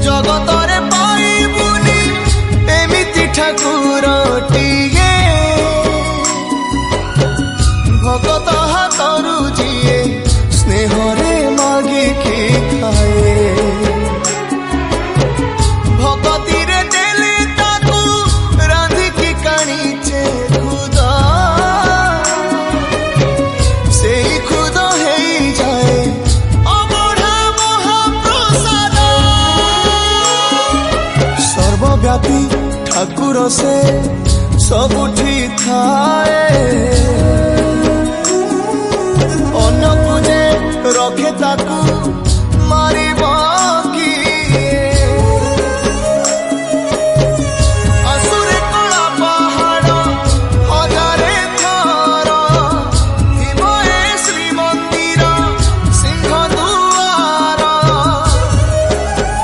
जगतरे पाइबुनी एमिति ठाकुरटिए भगत हाथरू जिए स्नेहरे मागिकी खाए भगती रे देले ताकू रांधिकी काणीचे खुद से खुद है जाए अबढ़ा महाप्रसाद सर्वव्यापी ठाकुर से सबुठी थाए अन्न पूजे रखे ताकू मारी